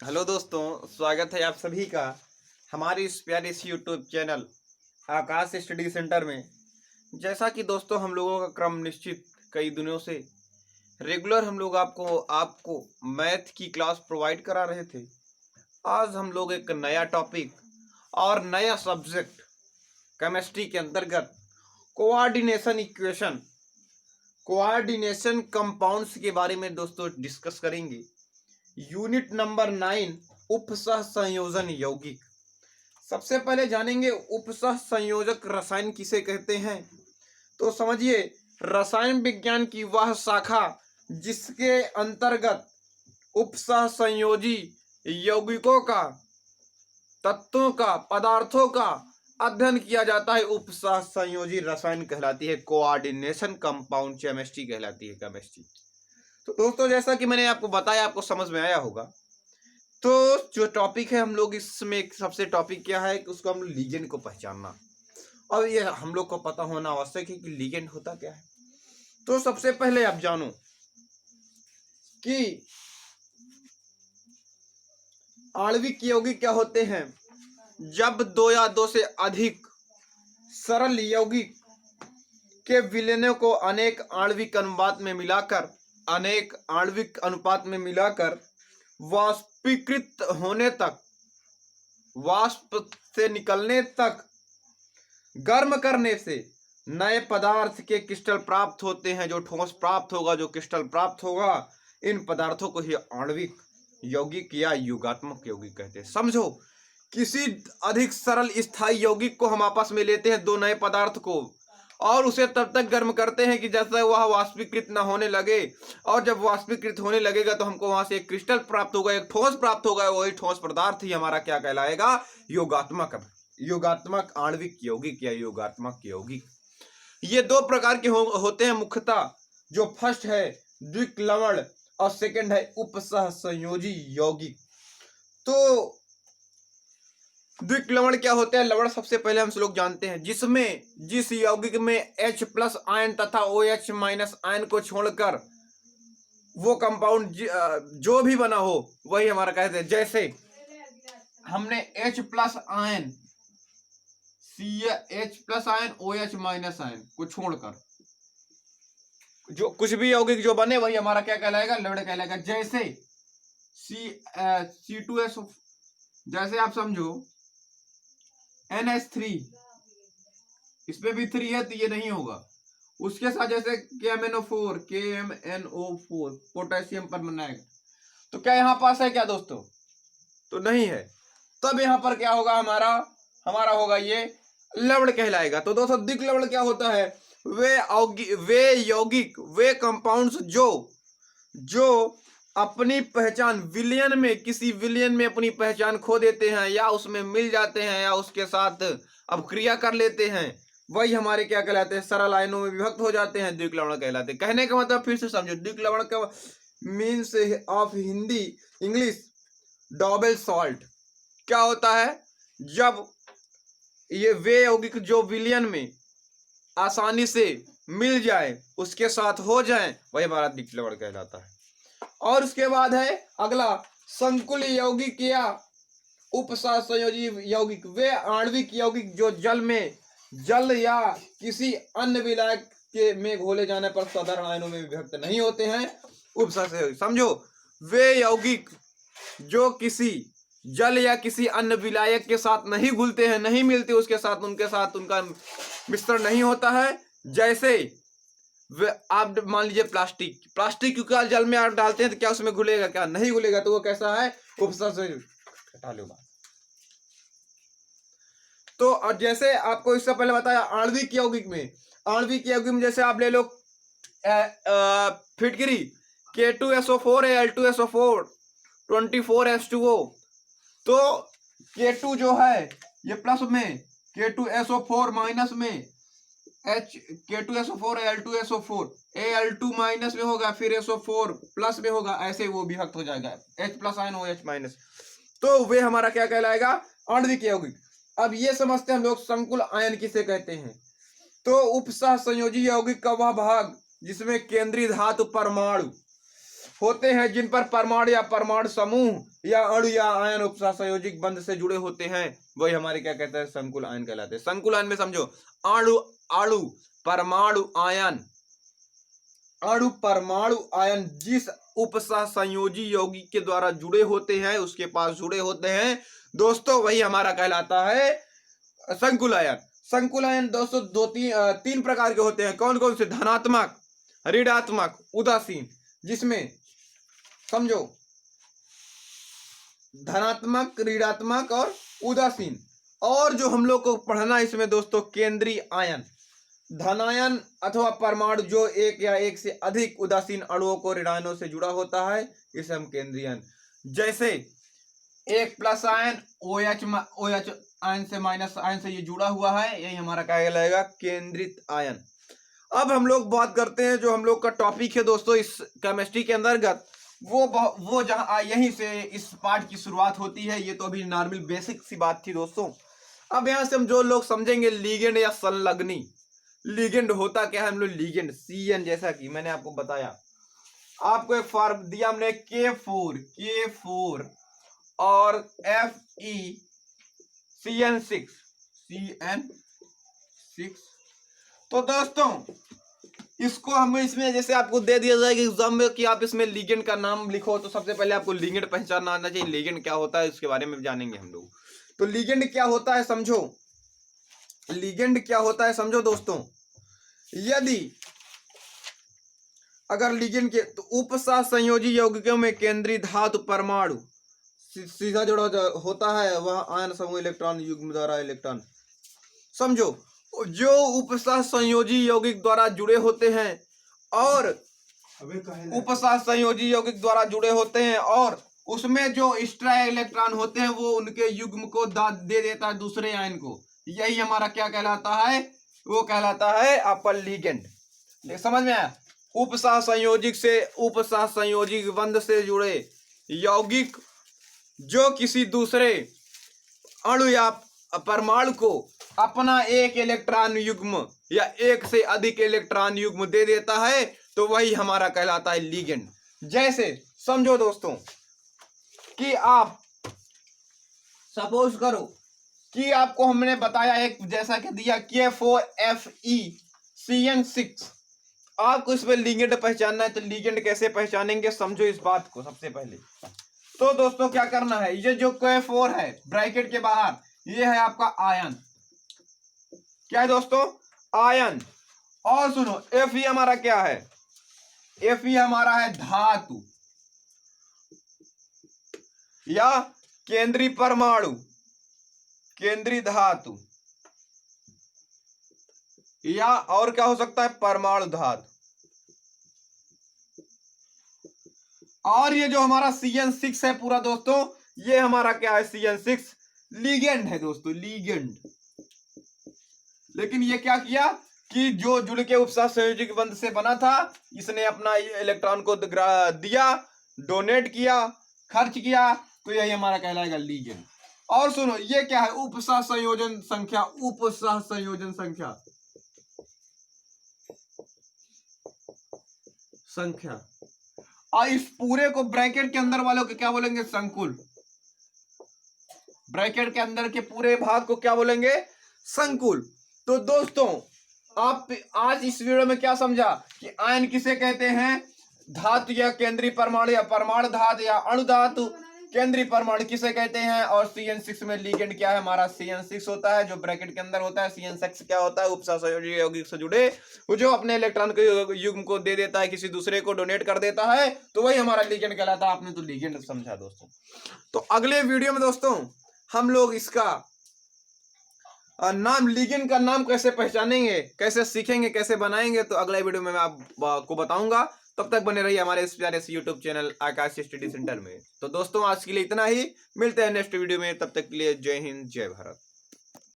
Hello दोस्तों, स्वागत है आप सभी का हमारी इस प्यारे सी यूट्यूब चैनल आकाश स्टडी सेंटर में। जैसा कि दोस्तों हम लोगों का क्रम निश्चित कई दिनों से रेगुलर हम लोग आपको मैथ की क्लास प्रोवाइड करा रहे थे। आज हम लोग एक नया टॉपिक और नया सब्जेक्ट केमिस्ट्री के अंतर्गत कोऑर्डिनेशन कंपाउंड्स के बारे में दोस्तों डिस्कस करेंगे। यूनिट नंबर 9 उपसह संयोजन यौगिक। सबसे पहले जानेंगे उपसह संयोजक रसायन किसे कहते हैं। तो समझिए, रसायन विज्ञान की वह शाखा जिसके अंतर्गत उपसह संयोजी यौगिकों का, तत्वों का, पदार्थों का अध्ययन किया जाता है, उपसह संयोजी रसायन कहलाती है। कोऑर्डिनेशन कंपाउंड केमिस्ट्री कहलाती है केमिस्ट्री। तो दोस्तों, जैसा कि मैंने आपको बताया, आपको समझ में आया होगा। तो जो टॉपिक है हम लोग इसमें सबसे टॉपिक क्या है कि उसको हम लिगेंड को पहचानना, और ये हम लोग को पता होना आवश्यक है कि लिगेंड होता क्या है। तो सबसे पहले आप जानो कि आणविक यौगिक क्या होते हैं। जब दो या दो से अधिक सरल यौगिक के विलयनों को अनेक आणविक अनुपात में मिलाकर वाष्प से निकलने तक गर्म करने से नए पदार्थ के क्रिस्टल प्राप्त होते हैं। जो ठोस प्राप्त होगा, जो क्रिस्टल प्राप्त होगा, इन पदार्थों को ही आणविक यौगिक या युगात्मक यौगिक कहते हैं। समझो, किसी अधिक सरल स्थायी यौगिक को हम आपस में लेते हैं, दो नए पदार्थ को, और उसे तब तक गर्म करते हैं कि जैसे वह वाष्पीकृत न होने लगे। और जब वाष्पीकृत होने लगेगा तो हमको वहां से एक क्रिस्टल प्राप्त होगा, एक ठोस प्राप्त होगा। वही ठोस पदार्थ ही हमारा क्या कहलाएगा? योगात्मक आणविक यौगिक या योगात्मक यौगिक। ये दो प्रकार के होते हैं मुख्यतः। जो फर्स्ट है द्विक लवण और सेकंड है उपसह संयोजी यौगिक। तो द्विक लवण क्या होते हैं? लवण सबसे पहले हम लोग जानते हैं जिस यौगिक में H+ आयन तथा OH- आयन को छोड़कर वो कंपाउंड जो भी बना हो वही हमारा कहते हैं। जैसे हमने H+ ion, H+ ion, OH- ion को छोड़कर जो कुछ भी यौगिक जो बने वही हमारा क्या कहलाएगा? लवण कहलाएगा। जैसे C2SO, जैसे आप समझो NH3, इसमें भी 3 है तो ये नहीं होगा। उसके साथ जैसे KMNO4 पोटेशियम परमैंगनेट, तो क्या यहां पास है क्या दोस्तों? तो नहीं है। तब यहां पर क्या होगा? हमारा होगा ये लवण कहलाएगा। तो दोस्तों, द्विक लवण क्या होता है? वे यौगिक, वे कंपाउंड्स जो अपनी पहचान किसी विलयन में अपनी पहचान खो देते हैं, या उसमें मिल जाते हैं, या उसके साथ अब क्रिया कर लेते हैं, वही हमारे क्या कहलाते हैं? सरल आयनों में विभक्त हो जाते हैं, द्विक लवण कहलाते हैं। कहने का मतलब फिर से समझो, द्विक लवण का means of English double salt. क्या होता है? जब ये वे यौगिक जो विलयन में आसानी से मिल जाए, उसके साथ हो जाए, वही हमारा द्विक लवण कहलाता है। और उसके बाद है अगला संकुल यौगिक या उपसह संयोजी यौगिक। वे आणविक यौगिक जो जल या किसी अन्य विलायक के में घोले जाने पर साधारण आयनों में विभक्त नहीं होते हैं, उपसह संयोजी। समझो, वे यौगिक जो किसी जल या किसी अन्य विलायक के साथ नहीं घुलते हैं, नहीं मिलते, उनके साथ उनका मिश्रण नहीं होता है। जैसे आप मान लीजिए प्लास्टिक क्योंकि जल में आप डालते हैं तो क्या उसमें घुलेगा? क्या नहीं घुलेगा। तो वो कैसा है? उपसह संयोजी। हटा लो बात। तो और जैसे आपको इससे पहले बताया आणविक यौगिक में जैसे आप ले लो फिटकरी K2SO4 है, Al2SO4, 24H2O। तो K2 जो है ये प्लस में, K2SO4 माइनस में, K2SO4 Al2SO4, Al2 माइनस में होगा, फिर SO4 प्लस में होगा, ऐसे वो विभक्त हो जाएगा, H+ आयन OH-। तो वे हमारा क्या कहलाएगा? आणविक यौगिक। अब ये समझते हैं हम लोग संकुल आयन किसे कहते हैं। तो उपसह संयोजी यौगिक का वह भाग जिसमें केंद्रीय धातु परमाणु होते हैं जिन पर परमाणु या परमाणु समूह या अणु या आयन उपसहसंयोजिक बंध से जुड़े होते हैं, वही हमारे क्या कहते हैं, संकुल आयन कहलाते हैं। संकुल आयन में समझो अणु अणु परमाणु आयन, अणु परमाणु आयन जिस उपसहसंयोजी यौगिक के द्वारा जुड़े होते हैं, उसके पास जुड़े होते हैं दोस्तों, वही हमारा कहलाता है संकुल आयन। संकुल आयन दोस्तों तीन प्रकार के होते हैं। कौन कौन से? धनात्मक, ऋणात्मक, उदासीन। जिसमें समझो धनात्मक, ऋणात्मक और उदासीन। और जो हम लोग को पढ़ना इसमें दोस्तों केंद्रीय आयन, धनायन अथवा परमाणु जो एक या एक से अधिक उदासीन अणुओं को ऋणायनों से जुड़ा होता है, इसे हम केंद्रीय आयन। जैसे एक प्लस आयन OH आयन से माइनस आयन से ये जुड़ा हुआ है, यही हमारा क्या कहलाएगा, केंद्रित आयन। अब हम लोग बात करते हैं जो हम लोग का टॉपिक है दोस्तों इस केमिस्ट्री के अंतर्गत, वो जहां यहीं से इस पार्ट की शुरुआत होती है। ये तो अभी नॉर्मल बेसिक सी बात थी दोस्तों। अब यहां से हम जो लोग समझेंगे लिगेंड या संलग्नी। लिगेंड होता क्या है? हम लोग लिगेंड CN, जैसा कि मैंने आपको बताया, आपको एक फॉर्म दिया हमने K4 और FeCN6 तो दोस्तों इसको हम इसमें जैसे आपको दे दिया जाएगा एग्जाम में कि आप इसमें लिगेंड का नाम लिखो, तो सबसे पहले आपको लिगेंड पहचानना आना चाहिए। लिगेंड क्या होता है इसके बारे में जानेंगे हम लोग। तो लिगेंड क्या होता है समझो, लिगेंड क्या होता है समझो दोस्तों। यदि अगर लिगेंड के तो उपसहसंयोजी यौगिकों में केंद्रीय धातु परमाणु सीधा जुड़ा होता है, वह आयन समूह इलेक्ट्रॉन युग्म द्वारा इलेक्ट्रॉन, समझो जो उपसहसंयोजी यौगिक द्वारा जुड़े होते हैं और उपसहसंयोजी यौगिक द्वारा जुड़े होते हैं और उसमें जो एक्स्ट्रा इलेक्ट्रॉन होते हैं वो उनके युग्म को दे देता है दूसरे आयन को, यही हमारा क्या कहलाता है, वो कहलाता है अपर लिगेंड। समझ में आया? उपसहसंयोजिक से उपसहसंयोजिक बंध से जुड़े यौगिक जो किसी दूसरे अणु या परमाणु को अपना एक इलेक्ट्रॉन युग्म या एक से अधिक इलेक्ट्रॉन युग्म दे देता है, तो वही हमारा कहलाता है लिगेंड। जैसे समझो दोस्तों कि आप सपोज करो कि आपको हमने बताया एक जैसा कि दिया K4FeCN6, आपको इसमें लिगेंड पहचानना है। तो लिगेंड कैसे पहचानेंगे समझो इस बात को। सबसे पहले तो दोस्तों क्या करना है, ये जो K4 है ब्रैकेट के बाहर, ये है आपका आयन। क्या है दोस्तों? आयन। और सुनो Fe हमारा क्या है? Fe हमारा है धातु या केंद्रीय परमाणु, केंद्रीय धातु, या और क्या हो सकता है, परमाणु धातु। और ये जो हमारा CN6 है पूरा दोस्तों, ये हमारा क्या है, CN6 लिगेंड है दोस्तों, लिगेंड। लेकिन ये क्या किया कि जो जुड़ के उपसहसंयोजी बंध से बना था, इसने अपना इलेक्ट्रॉन को दिया, डोनेट किया, खर्च किया, तो यही हमारा कहलाएगा लिगेंड। और सुनो ये क्या है, उपसहसंयोजन संख्या, उपसहसंयोजन संख्या। और इस पूरे को ब्रैकेट के अंदर वालों को क्या बोलेंगे, संकुल। ब्रैकेट के अंदर के पूरे भाग को क्या बोलेंगे, संकुल। तो दोस्तों आप आज इस वीडियो में क्या समझा कि आयन किसे कहते हैं, धातु या केंद्रीय परमाणु या परमाणु धातु या अणु धातु केंद्रीय परमाणु किसे कहते हैं, और CN6 में लिगेंड क्या है, हमारा CN6 होता है जो ब्रैकेट के अंदर होता है। CN6 क्या होता है, उपसहसंयोजी यौगिक से जुड़े वो जो अपने इलेक्ट्रॉन को युग्म को दे देता है, किसी दूसरे को डोनेट कर देता है, तो वही हमारा लिगेंड कहलाता है। आपने तो लिगेंड समझा दोस्तों। तो अगले वीडियो में दोस्तों हम लोग इसका नाम, लिगेंड का नाम कैसे पहचानेंगे, कैसे सीखेंगे, कैसे बनाएंगे, तो अगले वीडियो में मैं आपको बताऊंगा। तब तक बने रहिए हमारे इस प्यारे से यूट्यूब चैनल आकाश स्टडी सेंटर में। तो दोस्तों आज के लिए इतना ही, मिलते हैं नेक्स्ट वीडियो में, तब तक के लिए जय हिंद जय भारत।